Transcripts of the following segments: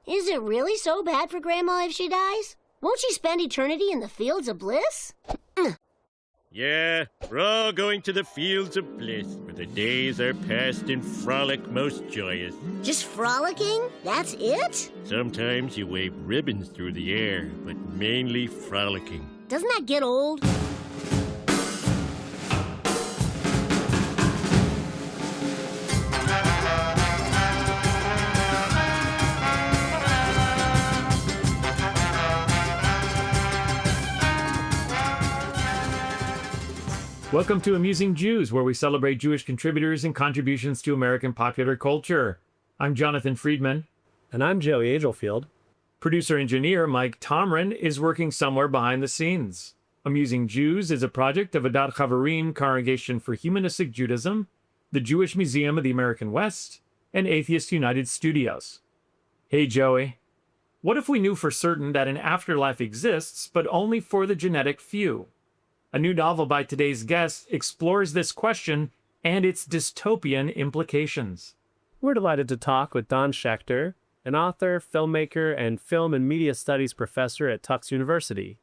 Is it really so bad for Grandma if she dies? Won't she spend eternity in the fields of bliss? Yeah, we're all going to the fields of bliss, where the days are passed in frolic most joyous. Just frolicking? That's it? Sometimes you wave ribbons through the air, but mainly frolicking. Doesn't that get old? Welcome to Amusing Jews, where we celebrate Jewish contributors and contributions to American popular culture. I'm Jonathan Friedmann. And I'm Joey Agelfield. Producer-engineer Mike Tomren is working somewhere behind the scenes. Amusing Jews is a project of Adat Chaverim, Congregation for Humanistic Judaism, the Jewish Museum of the American West, and Atheists United Studios. Hey, Joey. What if we knew for certain that an afterlife exists, but only for the genetic few? A new novel by today's guest explores this question and its dystopian implications. We're delighted to talk with Don Schechter, an author, filmmaker, and film and media studies professor at Tufts University.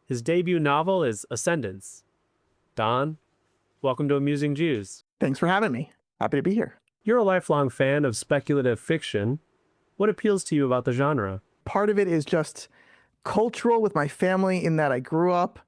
His debut novel is Ascendants. Don, welcome to Amusing Jews. Thanks for having me. Happy to be here. You're a lifelong fan of speculative fiction. What appeals to you about the genre? Part of it is just cultural with my family in that I grew up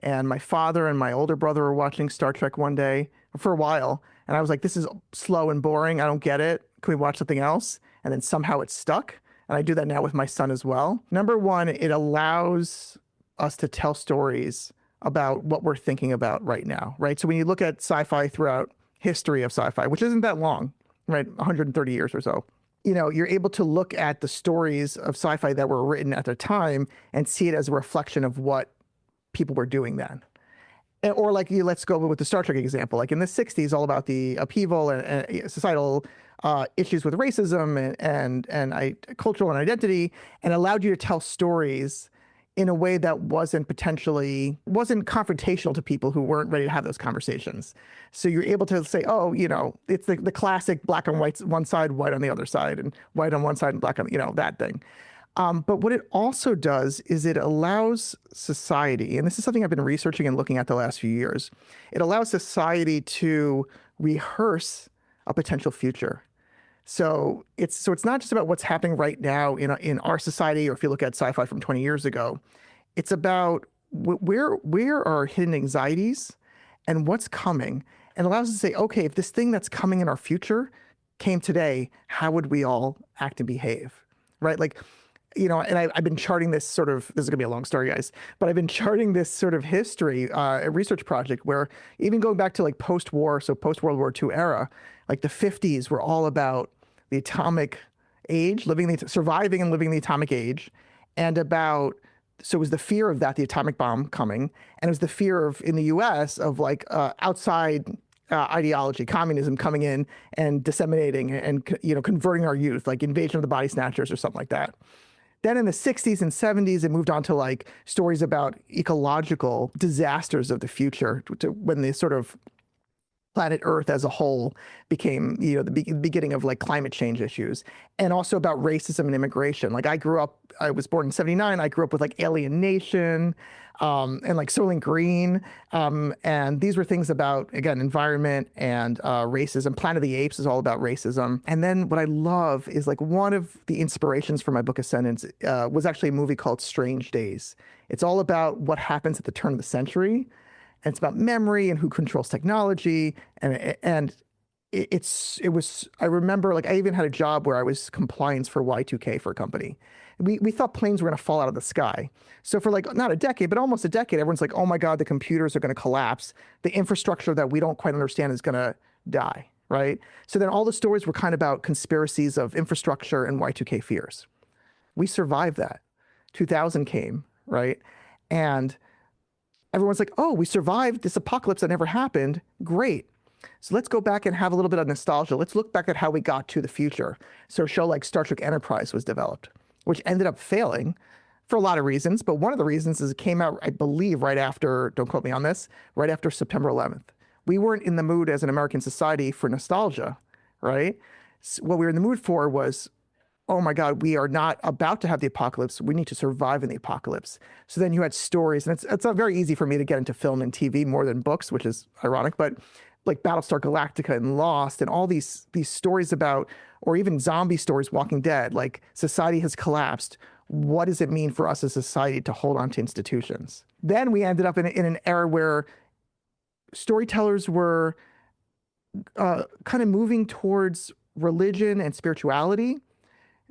and my father and my older brother were watching Star Trek one day for a while. And I was like, this is slow and boring. I don't get it. Can we watch something else? And then somehow it stuck. And I do that now with my son as well. Number one, it allows us to tell stories about what we're thinking about right now, right? So when you look at sci-fi throughout history of sci-fi, which isn't that long, right? 130 years or so. You know, you're able to look at the stories of sci-fi that were written at the time and see it as a reflection of what people were doing then. Or like, let's go with the Star Trek example, like in the 60s, all about the upheaval and societal issues with racism and cultural and identity, and allowed you to tell stories in a way that wasn't confrontational to people who weren't ready to have those conversations. So you're able to say, oh, you know, it's the classic black and white, one side, white on the other side, and white on one side and black on, that thing. But what it also does is it allows society, and this is something I've been researching and looking at the last few years, it allows society to rehearse a potential future. So it's not just about what's happening right now in our society, or if you look at sci-fi from 20 years ago, it's about where are hidden anxieties and what's coming, and allows us to say, okay, if this thing that's coming in our future came today, how would we all act and behave, right? Like, and I've been charting this sort of, this is gonna be a long story, guys, but I've been charting this sort of history, a research project where even going back to like post-war, so post-World War II era, like the 50s were all about the atomic age, surviving and living the atomic age, and so it was the fear of that, the atomic bomb coming, and it was the fear of, in the US, of like outside ideology, communism coming in and disseminating and, converting our youth, like Invasion of the Body Snatchers or something like that. Then in the 60s and 70s, it moved on to like stories about ecological disasters of the future, when the sort of planet Earth as a whole became, the beginning of like climate change issues, and also about racism and immigration. Like I was born in 79. I grew up with like Alien Nation, and like Soylent Green. And these were things about, again, environment and racism. Planet of the Apes is all about racism. And then what I love is like one of the inspirations for my book Ascendants was actually a movie called Strange Days. It's all about what happens at the turn of the century. And it's about memory and who controls technology. And it was, I remember, like, I even had a job where I was compliance for Y2K for a company. We thought planes were going to fall out of the sky. So for like, not a decade, but almost a decade, everyone's like, oh my God, the computers are going to collapse. The infrastructure that we don't quite understand is going to die, right? So then all the stories were kind of about conspiracies of infrastructure and Y2K fears. We survived that. 2000 came, right? And everyone's like, oh, we survived this apocalypse that never happened. Great. So let's go back and have a little bit of nostalgia. Let's look back at how we got to the future. So a show like Star Trek Enterprise was developed, which ended up failing for a lot of reasons. But one of the reasons is it came out, I believe, right after, don't quote me on this, right after September 11th. We weren't in the mood as an American society for nostalgia, right? So what we were in the mood for was, oh my God, we are not about to have the apocalypse. We need to survive in the apocalypse. So then you had stories, and it's not very easy for me to get into film and TV more than books, which is ironic, but like Battlestar Galactica and Lost and all these stories about, or even zombie stories, Walking Dead, like society has collapsed. What does it mean for us as a society to hold on to institutions? Then we ended up in an era where storytellers were kind of moving towards religion and spirituality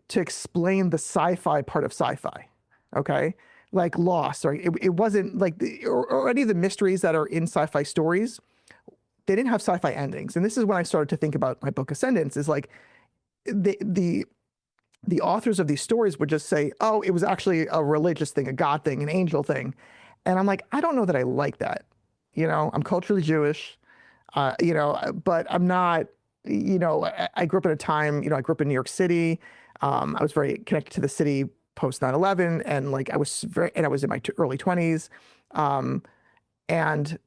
to explain the sci-fi part of sci-fi, okay? Like Lost, right? It wasn't like, or any of the mysteries that are in sci-fi stories, they didn't have sci-fi endings. And this is when I started to think about my book Ascendants, is like the authors of these stories would just say, oh, it was actually a religious thing, a God thing, an angel thing. And I'm like, I don't know that I like that. You know, I'm culturally Jewish, you know, but I'm not, you know, I grew up in a time, you know, I grew up in New York City. I was very connected to the city post 9/11, and like I was in my early 20s. And,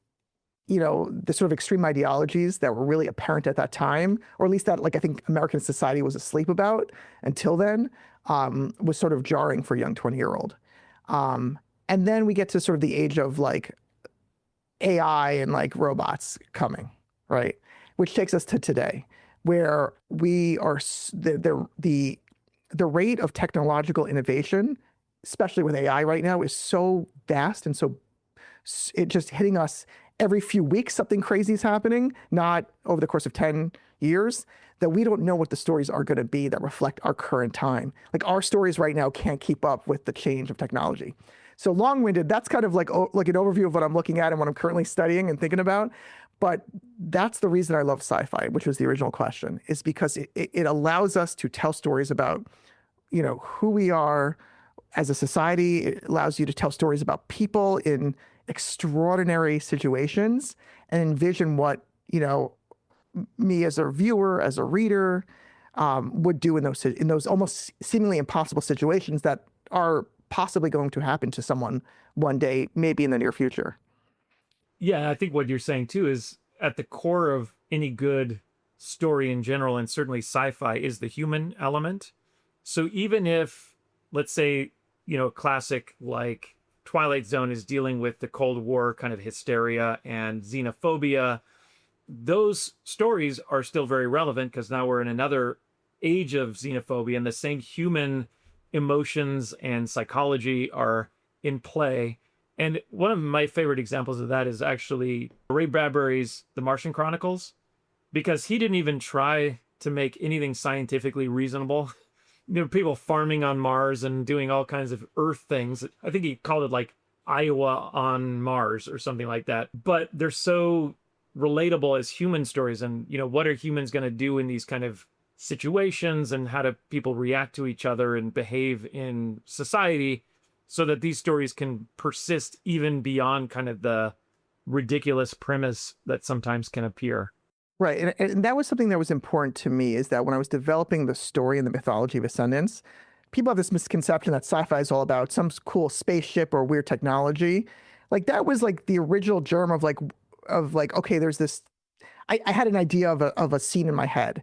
you know, the sort of extreme ideologies that were really apparent at that time, or at least that like I think American society was asleep about until then, was sort of jarring for a young 20-year-old. And then we get to sort of the age of like AI and like robots coming, right? Which takes us to today, where we are the rate of technological innovation, especially with AI right now, is so vast, and so it just hitting us every few weeks. Something crazy is happening, not over the course of 10 years, that we don't know what the stories are going to be that reflect our current time. Like our stories right now can't keep up with the change of technology. So long-winded, that's kind of like an overview of what I'm looking at and what I'm currently studying and thinking about. But that's the reason I love sci-fi, which was the original question, is because it allows us to tell stories about, you know, who we are as a society. It allows you to tell stories about people in extraordinary situations and envision what, you know, me as a viewer, as a reader, would do in those almost seemingly impossible situations that are possibly going to happen to someone one day, maybe in the near future. Yeah, I think what you're saying too is at the core of any good story in general, and certainly sci-fi, is the human element. So even if, let's say, you know, a classic like Twilight Zone is dealing with the Cold War kind of hysteria and xenophobia, those stories are still very relevant because now we're in another age of xenophobia, and the same human emotions and psychology are in play. And one of my favorite examples of that is actually Ray Bradbury's The Martian Chronicles, because he didn't even try to make anything scientifically reasonable. There were people farming on Mars and doing all kinds of Earth things. I think he called it like Iowa on Mars or something like that. But they're so relatable as human stories. And, you know, what are humans going to do in these kind of situations, and how do people react to each other and behave in society, so that these stories can persist even beyond kind of the ridiculous premise that sometimes can appear. Right. And that was something that was important to me, is that when I was developing the story and the mythology of Ascendants, people have this misconception that sci-fi is all about some cool spaceship or weird technology. Like that was like the original germ of like, okay, there's this, I had an idea of a scene in my head,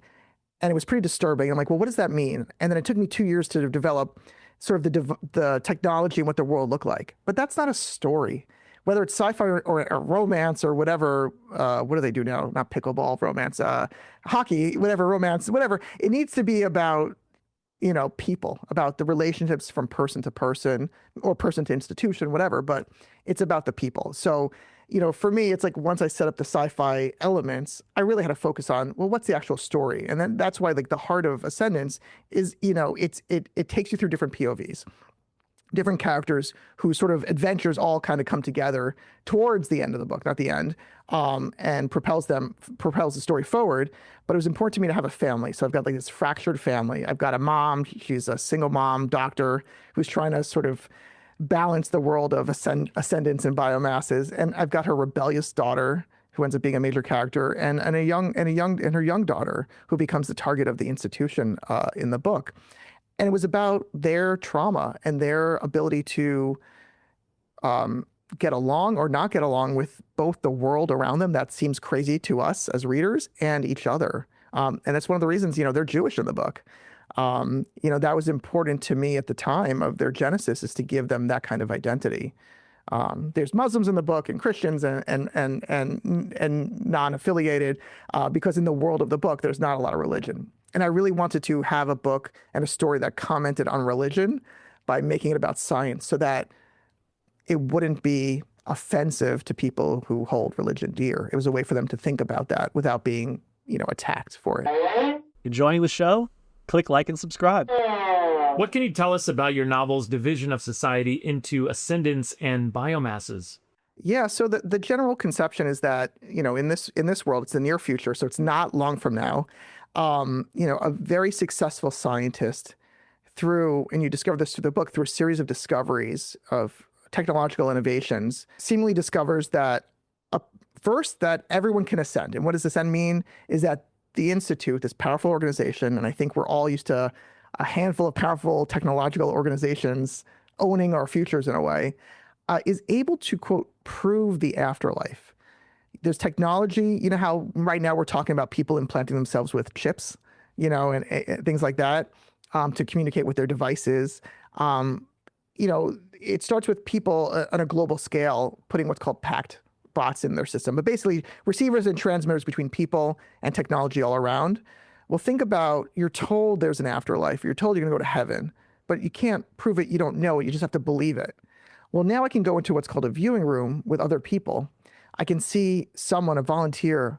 and it was pretty disturbing. I'm like, well, what does that mean? And then it took me 2 years to develop sort of the technology and what the world looked like. But that's not a story. Whether it's sci-fi or a romance or whatever, what do they do now? Not pickleball, romance, hockey, whatever, romance, whatever. It needs to be about, you know, people, about the relationships from person to person or person to institution, whatever. But it's about the people. So, you know, for me, it's like once I set up the sci-fi elements, I really had to focus on, well, what's the actual story? And then that's why like the heart of Ascendants is, you know, it takes you through different POVs. Different characters whose sort of adventures all kind of come together towards the end of the book, not the end, and propels the story forward. But it was important to me to have a family. So I've got like this fractured family. I've got a mom. She's a single mom doctor who's trying to sort of balance the world of ascendants and biomasses. And I've got her rebellious daughter who ends up being a major character, and her young daughter who becomes the target of the institution in the book. And it was about their trauma and their ability to get along or not get along with both the world around them that seems crazy to us as readers and each other. And that's one of the reasons, you know, they're Jewish in the book. That was important to me at the time of their genesis, is to give them that kind of identity. There's Muslims in the book and Christians and non-affiliated, because in the world of the book, there's not a lot of religion. And I really wanted to have a book and a story that commented on religion by making it about science, so that it wouldn't be offensive to people who hold religion dear. It was a way for them to think about that without being, attacked for it. Enjoying the show? Click like and subscribe. What can you tell us about your novel's division of society into ascendants and biomasses? Yeah, so the general conception is that, in this world, it's the near future, so it's not long from now. A very successful scientist and you discover this through the book, through a series of discoveries of technological innovations, seemingly discovers that first, that everyone can ascend. And what does ascend mean? Is that the Institute, this powerful organization, and I think we're all used to a handful of powerful technological organizations owning our futures in a way, is able to, quote, prove the afterlife. There's technology, how right now we're talking about people implanting themselves with chips, and things like that, to communicate with their devices. It starts with people on a global scale putting what's called packed bots in their system, but basically receivers and transmitters between people and technology all around. Well, think about, you're told there's an afterlife. You're told you're going to go to heaven, but you can't prove it. You don't know it. You just have to believe it. Well, now I can go into what's called a viewing room with other people. I can see someone, a volunteer,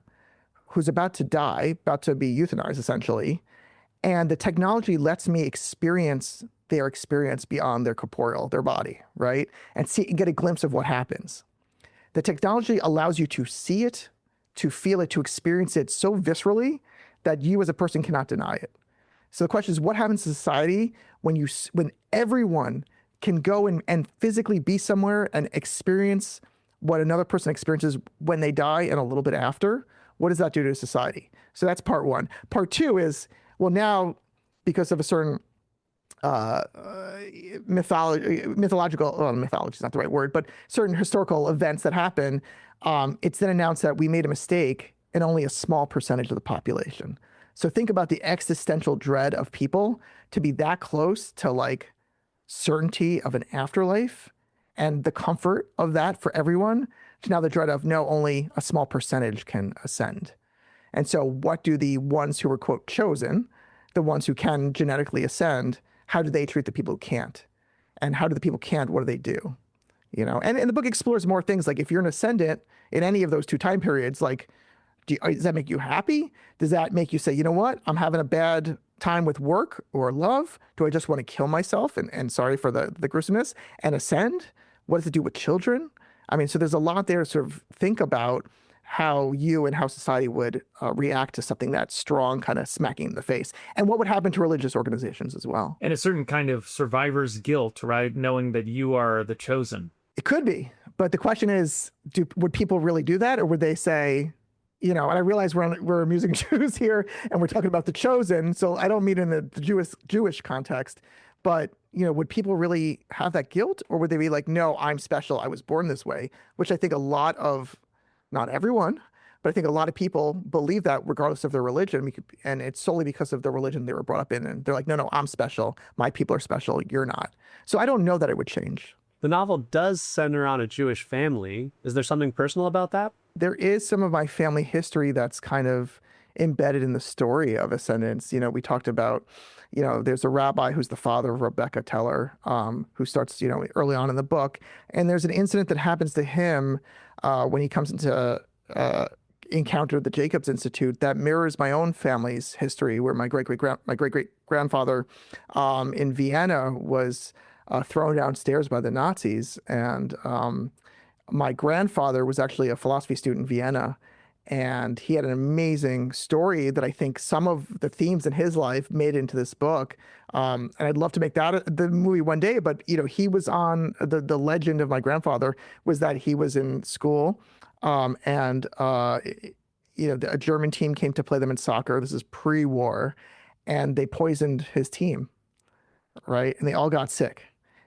who's about to die, about to be euthanized, essentially. And the technology lets me experience their experience beyond their corporeal, their body, right? And get a glimpse of what happens. The technology allows you to see it, to feel it, to experience it so viscerally that you as a person cannot deny it. So the question is, what happens to society when everyone can go and physically be somewhere and experience what another person experiences when they die and a little bit after? What does that do to society? So that's part one. Part two is, well, now, because of a certain mythological, well, mythology is not the right word, but certain historical events that happen, it's then announced that we made a mistake in only a small percentage of the population. So think about the existential dread of people to be that close to like certainty of an afterlife, and the comfort of that for everyone, to now the dread of, no, only a small percentage can ascend. And so what do the ones who were, quote, chosen, the ones who can genetically ascend, how do they treat the people who can't? And how do the people can't, what do they do? And the book explores more things, like if you're an ascendant in any of those two time periods, like, does that make you happy? Does that make you say, you know what, I'm having a bad time with work or love? Do I just want to kill myself? And sorry for the gruesomeness, and ascend? What does it do with children? I mean, so there's a lot there to sort of think about how you and how society would react to something that's strong, kind of smacking in the face, and what would happen to religious organizations as well. And a certain kind of survivor's guilt, right? Knowing that you are the chosen. It could be, but the question is, would people really do that, or would they say, and I realize we're amusing Jews here, and we're talking about the chosen, so I don't mean in the Jewish context, but would people really have that guilt, or would they be like, no, I'm special, I was born this way? Which I think a lot of, not everyone, but I think a lot of people believe that regardless of their religion, and it's solely because of the religion they were brought up in, and they're like, no, I'm special, my people are special, you're not. So I don't know that it would change. The novel does center on a Jewish family. Is there something personal about that? There is some of my family history that's kind of embedded in the story of Ascendants. We talked about, there's a rabbi who's the father of Rebecca Teller, who starts, early on in the book. And there's an incident that happens to him when he comes into encounter at the Jacobs Institute that mirrors my own family's history, where my great great grandfather in Vienna was thrown downstairs by the Nazis, and my grandfather was actually a philosophy student in Vienna, and he had an amazing story that I think some of the themes in his life made into this book. And I'd love to make that the movie one day, but he was on the legend of my grandfather was that he was in school, and a German team came to play them in soccer. This is pre-war, and they poisoned his team, right? And they all got sick.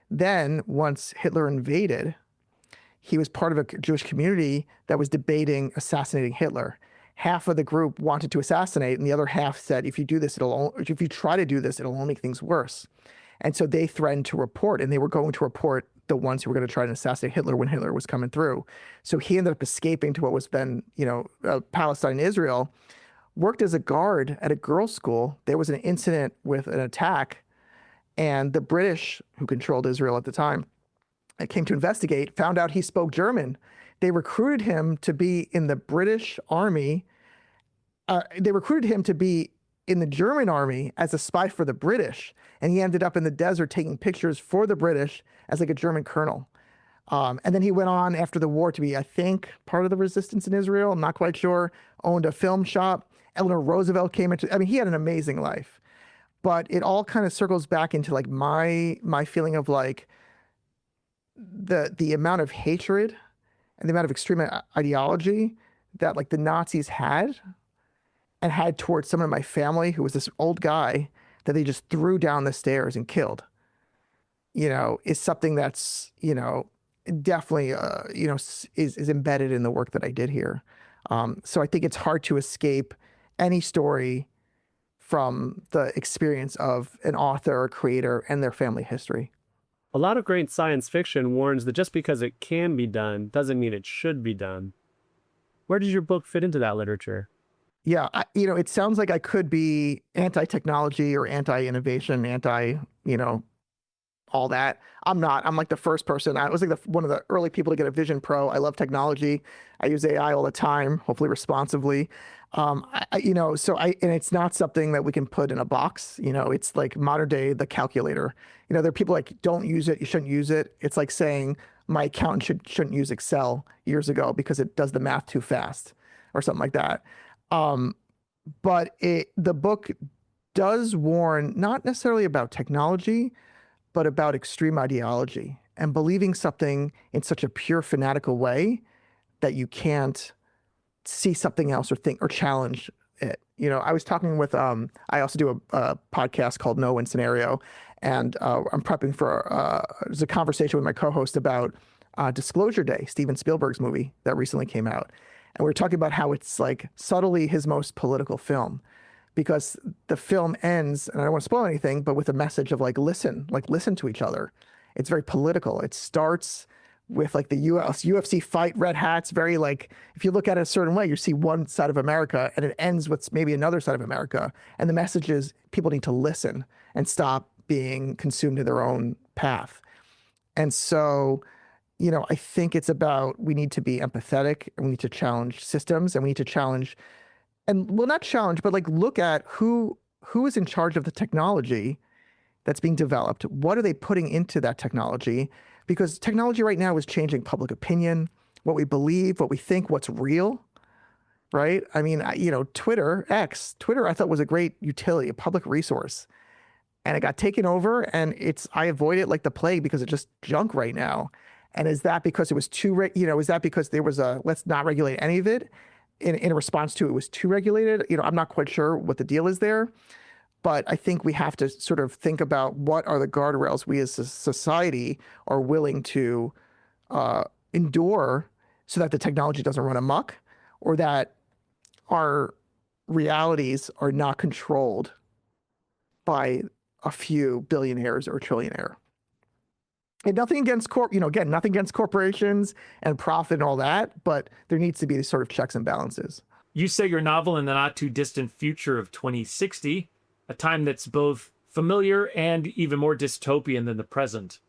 Then once Hitler invaded, he was part of a Jewish community that was debating assassinating Hitler. half of the group wanted to assassinate, and the other half said, if you try to do this, it'll only make things worse. And so they threatened to report, and they were going to report the ones who were going to try and assassinate Hitler when Hitler was coming through. So he ended up escaping to what was then, Palestine and Israel, worked as a guard at a girls' school. There was an incident with an attack, and the British, who controlled Israel at the time, came to investigate, found out he spoke German. They recruited him to be in the British army. They recruited him to be in the German army as a spy for the British. And he ended up in the desert taking pictures for the British as like a German colonel. And then he went on after the war to be, I think, part of the resistance in Israel. I'm not quite sure. Owned a film shop. Eleanor Roosevelt came into, he had an amazing life. But it all kind of circles back into like my feeling of like the amount of hatred and the amount of extreme ideology that like the Nazis had towards someone in my family who was this old guy that they just threw down the stairs and killed, is something that's, definitely, is embedded in the work that I did here. So I think it's hard to escape any story from the experience of an author or creator and their family history. A lot of great science fiction warns that just because it can be done doesn't mean it should be done. Where does your book fit into that literature? Yeah, it sounds like I could be anti-technology or anti-innovation, all that. I'm not. I'm like the first person. I was like one of the early people to get a Vision Pro. I love technology. I use AI all the time, hopefully responsibly. And it's not something that we can put in a box. It's like modern day, the calculator. There are people like, don't use it. You shouldn't use it. It's like saying my accountant shouldn't use Excel years ago because it does the math too fast or something like that. But the book does warn not necessarily about technology, but about extreme ideology and believing something in such a pure fanatical way that you can't see something else or think or challenge it. I was talking with, I also do a podcast called No Win Scenario, and I'm prepping for there's a conversation with my co-host about Disclosure Day, Steven Spielberg's movie that recently came out. And we were talking about how it's like subtly his most political film, because the film ends, and I don't want to spoil anything, but with a message of listen to each other. It's very political. It starts with like the UFC fight, red hats, very like, if you look at it a certain way, you see one side of America, and it ends with maybe another side of America. And the message is people need to listen and stop being consumed in their own path. And so, I think it's about, we need to be empathetic, and we need to challenge systems, and we need to challenge, and well, not challenge, but like look at who is in charge of the technology that's being developed. What are they putting into that technology? Because technology right now is changing public opinion, what we believe, what we think, what's real, right? Twitter, I thought was a great utility, a public resource. And it got taken over, and I avoid it like the plague because it's just junk right now. And is that because it was is that because there was let's not regulate any of it in response to it was too regulated? I'm not quite sure what the deal is there. But I think we have to sort of think about what are the guardrails we as a society are willing to endure so that the technology doesn't run amok, or that our realities are not controlled by a few billionaires or trillionaire. And nothing against nothing against corporations and profit and all that, but there needs to be these sort of checks and balances. You say your novel in the not too distant future of 2060, a time that's both familiar and even more dystopian than the present.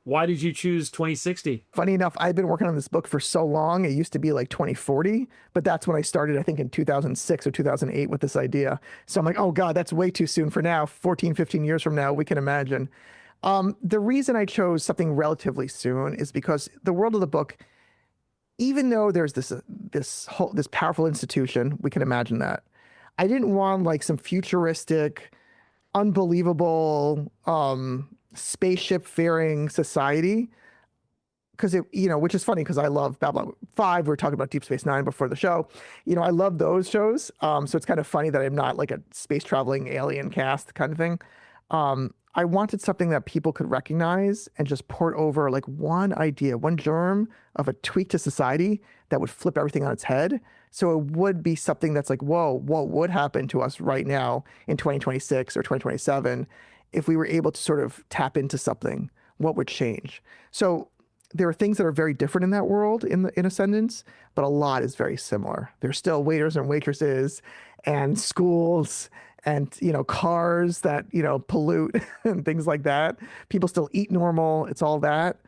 Why did you choose 2060? Funny enough, I've been working on this book for so long. It used to be like 2040, but that's when I started, I think in 2006 or 2008 with this idea. So I'm like, oh God, that's way too soon for now. 14, 15 years from now, we can imagine. The reason I chose something relatively soon is because the world of the book, even though there's this powerful institution, we can imagine that. I didn't want like some futuristic, unbelievable, spaceship faring society, because which is funny because I love Babylon 5. We were talking about Deep Space Nine before the show. I love those shows. So it's kind of funny that I'm not like a space traveling alien cast kind of thing. I wanted something that people could recognize and just port over like one idea, one germ of a tweak to society that would flip everything on its head, So it would be something that's like, whoa, what would happen to us right now in 2026 or 2027 if we were able to sort of tap into something? What would change? So there are things that are very different in that world in Ascendants, but a lot is very similar. There's still waiters and waitresses and schools and, cars that, pollute and things like that. People still eat normal. It's all that.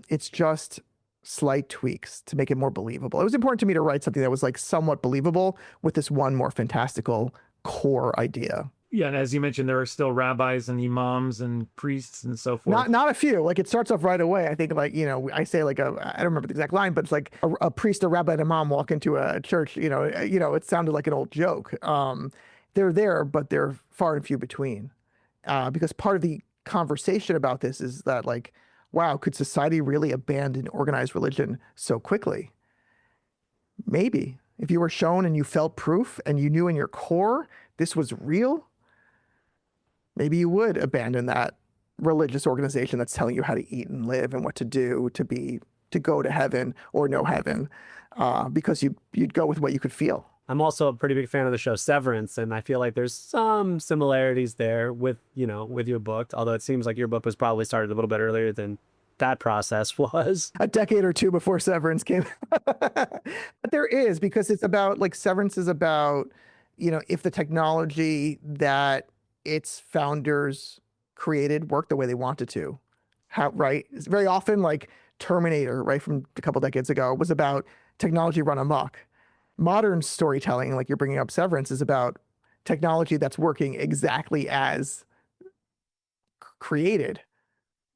It's just slight tweaks to make it more believable. It was important to me to write something that was like somewhat believable with this one more fantastical core idea. Yeah, and as you mentioned, there are still rabbis and imams and priests and so forth. Not a few. Like it starts off right away. I think I say I don't remember the exact line, but it's like a priest, a rabbi, and imam walk into a church. It sounded like an old joke. They're there, but they're far and few between. Because part of the conversation about this is that like, wow, could society really abandon organized religion so quickly? Maybe. If you were shown and you felt proof and you knew in your core this was real, maybe you would abandon that religious organization that's telling you how to eat and live and what to do to go to heaven or no heaven, because you'd go with what you could feel. I'm also a pretty big fan of the show Severance, and I feel like there's some similarities there with your book, although it seems like your book was probably started a little bit earlier than that process was. A decade or two before Severance came. But there is, because it's about, like, Severance is about, if the technology that its founders created worked the way they wanted to. Right? It's very often, like Terminator, right, from a couple decades ago, was about technology run amok. Modern storytelling, like you're bringing up Severance, is about technology that's working exactly as created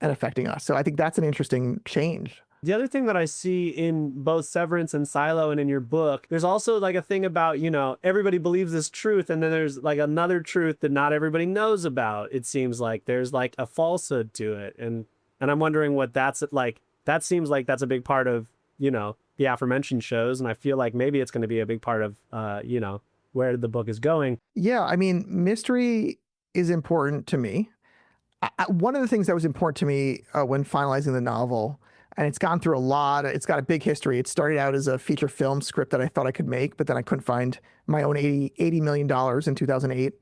and affecting us. So I think that's an interesting change. The other thing that I see in both Severance and Silo and in your book, there's also like a thing about, everybody believes this truth, and then there's like another truth that not everybody knows about. It seems like there's like a falsehood to it. And I'm wondering what that's like. That seems like that's a big part of, the aforementioned shows. And I feel like maybe it's going to be a big part of, where the book is going. Yeah. I mean, mystery is important to me. One of the things that was important to me when finalizing the novel, and it's gone through it's got a big history. It started out as a feature film script that I thought I could make, but then I couldn't find my own $80 million in 2008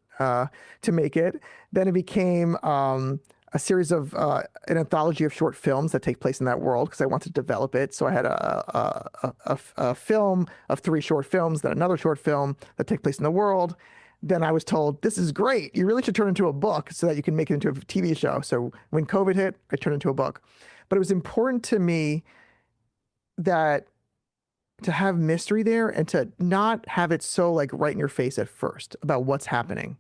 to make it. Then it became a series of an anthology of short films that take place in that world because I wanted to develop it. So I had a film of 3 short films, then another short film that take place in the world. Then I was told, this is great. You really should turn it into a book so that you can make it into a TV show. So when COVID hit, I turned it into a book. But it was important to me that to have mystery there and to not have it so like right in your face at first about what's happening.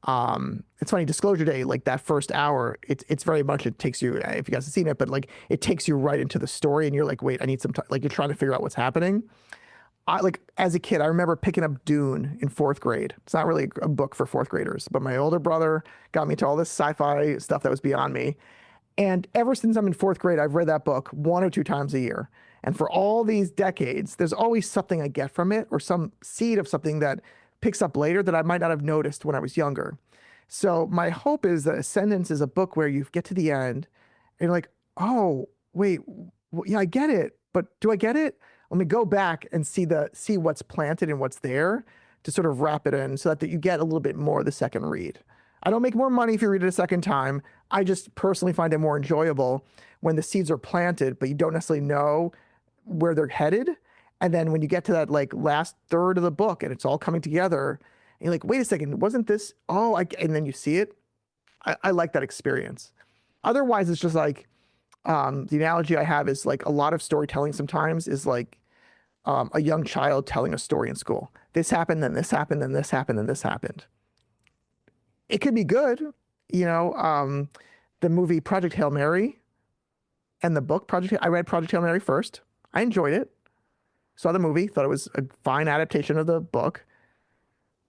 It's funny, Disclosure Day, like that first hour, it's very much, it takes you, if you guys have seen it, but like it takes you right into the story and you're like, wait, I need some time. Like you're trying to figure out what's happening. As a kid, I remember picking up Dune in 4th grade. It's not really a book for 4th graders, but my older brother got me to all this sci-fi stuff that was beyond me. And ever since I'm in 4th grade, I've read that book 1 or 2 times a year. And for all these decades, there's always something I get from it or some seed of something that picks up later that I might not have noticed when I was younger. So my hope is that Ascendants is a book where you get to the end and you're like, oh, wait, yeah, I get it. But do I get it? Let me go back and see what's planted and what's there to sort of wrap it in so that you get a little bit more the second read. I don't make more money if you read it a second time. I just personally find it more enjoyable when the seeds are planted, but you don't necessarily know where they're headed. And then when you get to that like last third of the book and it's all coming together, and you're like, wait a second, wasn't this? Oh, and then you see it. I like that experience. Otherwise, it's just like, the analogy I have is like a lot of storytelling sometimes is like a young child telling a story in school. This happened, then this happened, then this happened, then this happened. It could be good. The movie Project Hail Mary and the book I read Project Hail Mary first. I enjoyed it. Saw the movie, thought it was a fine adaptation of the book.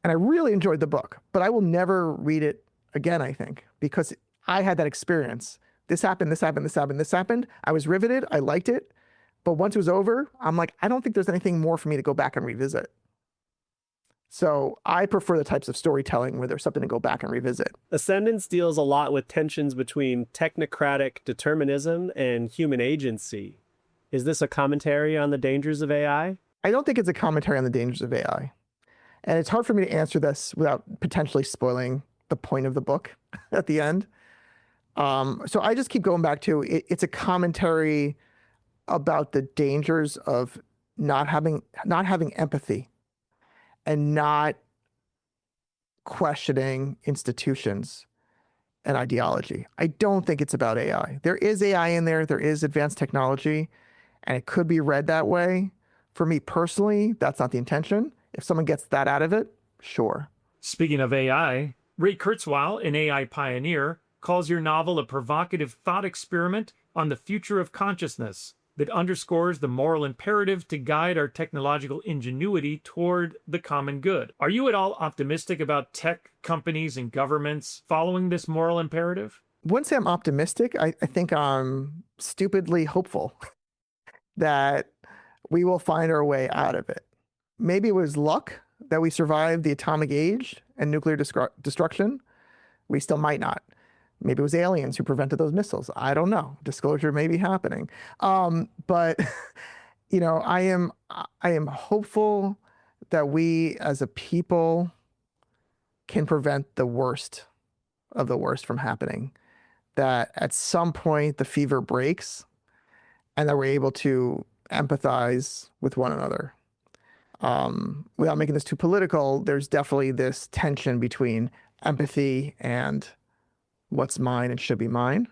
And I really enjoyed the book, but I will never read it again, I think, because I had that experience. This happened, this happened, this happened, this happened. I was riveted. I liked it. But once it was over, I'm like, I don't think there's anything more for me to go back and revisit. So I prefer the types of storytelling where there's something to go back and revisit. Ascendants deals a lot with tensions between technocratic determinism and human agency. Is this a commentary on the dangers of AI? I don't think it's a commentary on the dangers of AI. And it's hard for me to answer this without potentially spoiling the point of the book at the end. So I just keep going back to it's a commentary about the dangers of not having empathy and not questioning institutions and ideology. I don't think it's about AI. There is AI in there. There is advanced technology, and it could be read that way. For me personally, that's not the intention. If someone gets that out of it, sure. Speaking of AI, Ray Kurzweil, an AI pioneer, calls your novel a provocative thought experiment on the future of consciousness that underscores the moral imperative to guide our technological ingenuity toward the common good. Are you at all optimistic about tech companies and governments following this moral imperative? I wouldn't say I'm optimistic. I think I'm stupidly hopeful that we will find our way out of it. Maybe it was luck that we survived the atomic age and nuclear destruction. We still might not. Maybe it was aliens who prevented those missiles. I don't know. Disclosure may be happening. But you know, I am hopeful that we as a people can prevent the worst of the worst from happening. That at some point the fever breaks and that we're able to empathize with one another. Without making this too political, there's definitely this tension between empathy and what's mine and should be mine.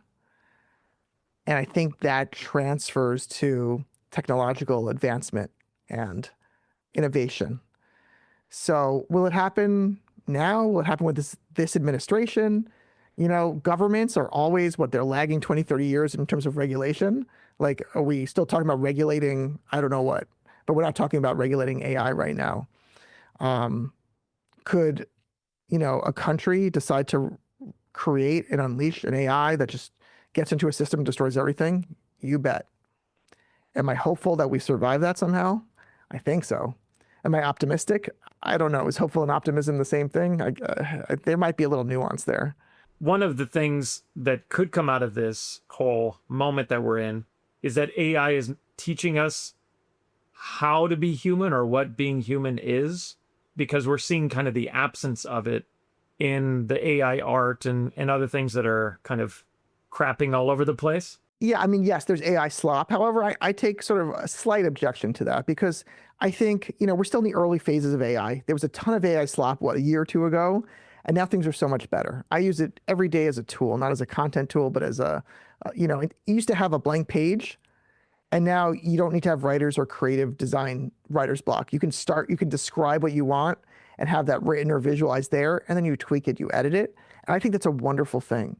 And I think that transfers to technological advancement and innovation. So will it happen now? Will it happen with this administration? You know, governments are always they're lagging 20, 30 years in terms of regulation. Like, are we still talking about regulating, I don't know what, but we're not talking about regulating AI right now. Could, you know, a country decide to create and unleash an AI that just gets into a system and destroys everything? You bet. Am I hopeful that we survive that somehow? I think so. Am I optimistic? I don't know. Is hopeful and optimism the same thing? There might be a little nuance there. One of the things that could come out of this whole moment that we're in is that AI is teaching us how to be human or what being human is, because we're seeing kind of the absence of it in the AI art and other things that are kind of crapping all over the place. Yeah, I mean, yes, there's AI slop. However, I take sort of a slight objection to that because I think, you know, we're still in the early phases of AI. There was a ton of AI slop, a year or two ago, and now things are so much better. I use it every day as a tool, not as a content tool, but as you know, it used to have a blank page, and now you don't need to have writers or creative design writer's block. You can describe what you want and have that written or visualized there, and then you tweak it, you edit it. And I think that's a wonderful thing.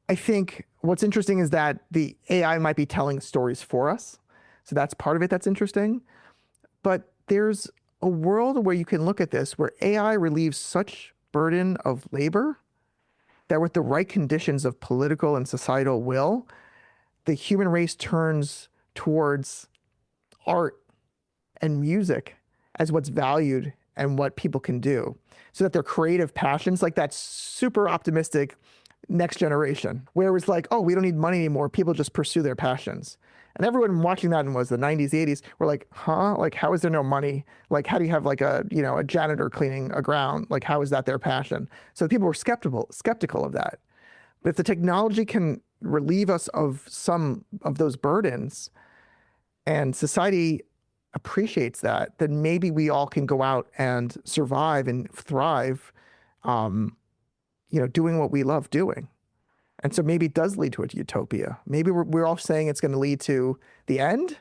I think what's interesting is that the AI might be telling stories for us. So that's part of it that's interesting. But there's a world where you can look at this where AI relieves such burden of labor that with the right conditions of political and societal will, the human race turns towards art and music as what's valued and what people can do, so that their creative passions, like that super optimistic next generation, where it was like, oh, we don't need money anymore. People just pursue their passions. And everyone watching that was the 90s, 80s, were like, huh? Like, how is there no money? Like, how do you have like a janitor cleaning a ground? Like, how is that their passion? So people were skeptical of that. But if the technology can relieve us of some of those burdens and society appreciates that, then maybe we all can go out and survive and thrive, doing what we love doing. And so maybe it does lead to a utopia. Maybe we're all saying it's going to lead to the end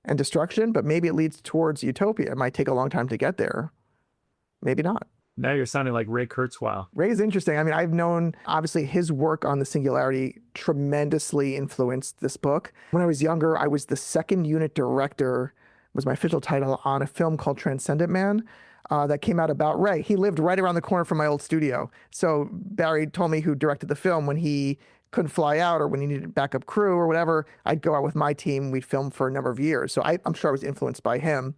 and destruction, but maybe it leads towards utopia. It might take a long time to get there. Maybe not. Now you're sounding like Ray Kurzweil. Ray is interesting. I mean, I've known, obviously, his work on the singularity tremendously influenced this book. When I was younger, I was the second unit director, was my official title, on a film called Transcendent Man. That came out about Ray. He lived right around the corner from my old studio. So Barry told me, who directed the film, when he couldn't fly out or when he needed backup crew or whatever, I'd go out with my team. We'd film for a number of years. So I'm sure I was influenced by him.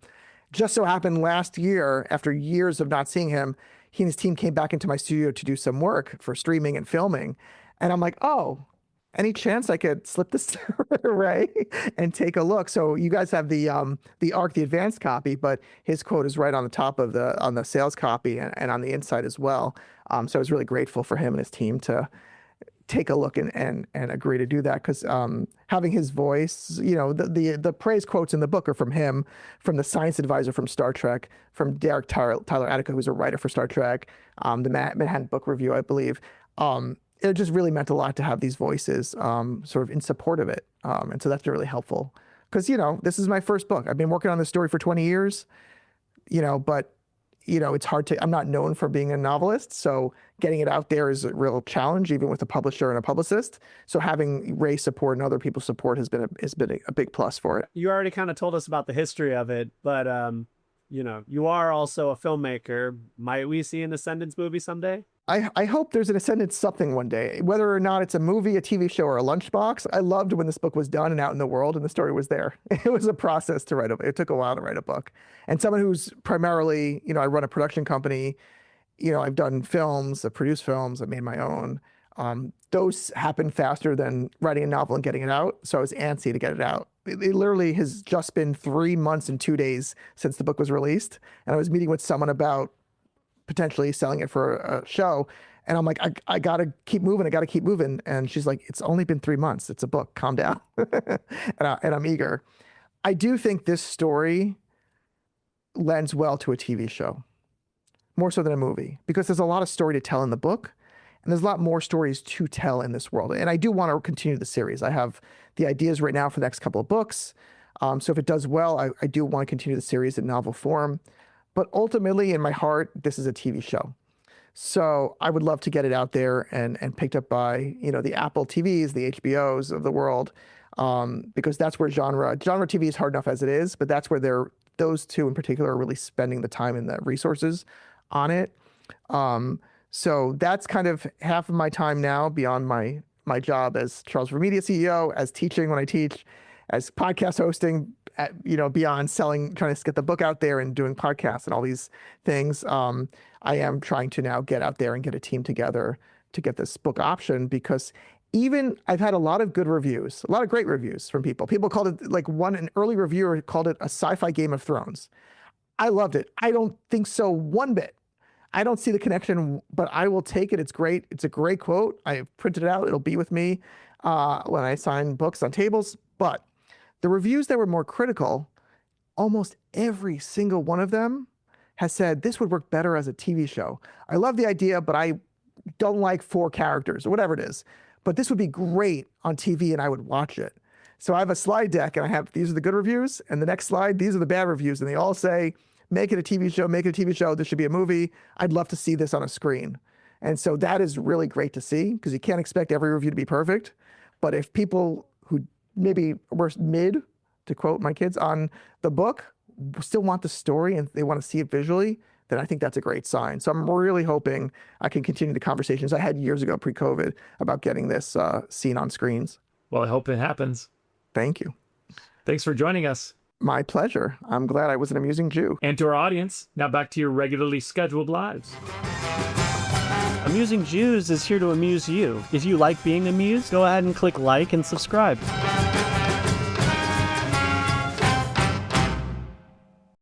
Just so happened last year, after years of not seeing him, he and his team came back into my studio to do some work for streaming and filming. And I'm like, oh, any chance I could slip this to Ray and take a look? So you guys have the ARC, the advanced copy, but his quote is right on the top of the sales copy and on the inside as well. So I was really grateful for him and his team to take a look and agree to do that, because having his voice, you know, the praise quotes in the book are from him, from the science advisor from Star Trek, from Derek Tyler Attica, who's a writer for Star Trek, the Manhattan Book Review, I believe. It just really meant a lot to have these voices sort of in support of it. And so that's been really helpful, because, you know, this is my first book. I've been working on this story for 20 years, you know, but, you know, it's hard to, I'm not known for being a novelist. So getting it out there is a real challenge, even with a publisher and a publicist. So having Ray's support and other people's support has been a big plus for it. You already kind of told us about the history of it, but, you know, you are also a filmmaker. Might we see an Ascendants movie someday? I hope there's an Ascendants something one day, whether or not it's a movie, a TV show, or a lunchbox. I loved when this book was done and out in the world and the story was there. It was a process to write it took a while to write a book. And someone who's primarily, you know, I run a production company, you know, I've done films, I've produced films, I've made my own. Those happen faster than writing a novel and getting it out. So I was antsy to get it out. It literally has just been 3 months and 2 days since the book was released. And I was meeting with someone about potentially selling it for a show. And I'm like, I got to keep moving. I got to keep moving. And she's like, it's only been 3 months. It's a book. Calm down. and I'm eager. I do think this story lends well to a TV show, more so than a movie, because there's a lot of story to tell in the book. And there's a lot more stories to tell in this world. And I do want to continue the series. I have the ideas right now for the next couple of books. So if it does well, I do want to continue the series in novel form. But ultimately, in my heart, this is a TV show. So I would love to get it out there and picked up by, you know, the Apple TVs, the HBOs of the world, because that's where genre TV is hard enough as it is, but that's where those two in particular are really spending the time and the resources on it. So that's kind of half of my time now beyond my job as Charles River Media CEO, as teaching when I teach, as podcast hosting, you know, beyond selling, trying to get the book out there and doing podcasts and all these things. I am trying to now get out there and get a team together to get this book optioned, because even I've had a lot of good reviews, a lot of great reviews from people. People called it, like an early reviewer called it a sci-fi Game of Thrones. I loved it. I don't think so one bit. I don't see the connection, but I will take it. It's great. It's a great quote. I printed it out. It'll be with me when I sign books on tables. But the reviews that were more critical, almost every single one of them has said this would work better as a TV show. I love the idea, but I don't like 4 characters or whatever it is. But this would be great on TV and I would watch it. So I have a slide deck and I have, these are the good reviews, and the next slide, these are the bad reviews. And they all say, make it a TV show, make it a TV show. This should be a movie. I'd love to see this on a screen. And so that is really great to see, because you can't expect every review to be perfect. But if people who maybe were mid, to quote my kids, on the book, still want the story and they want to see it visually, then I think that's a great sign. So I'm really hoping I can continue the conversations I had years ago, pre-COVID, about getting this seen on screens. Well, I hope it happens. Thank you. Thanks for joining us. My pleasure. I'm glad I was an amusing Jew. And to our audience, now back to your regularly scheduled lives. Amusing Jews is here to amuse you. If you like being amused, go ahead and click like and subscribe.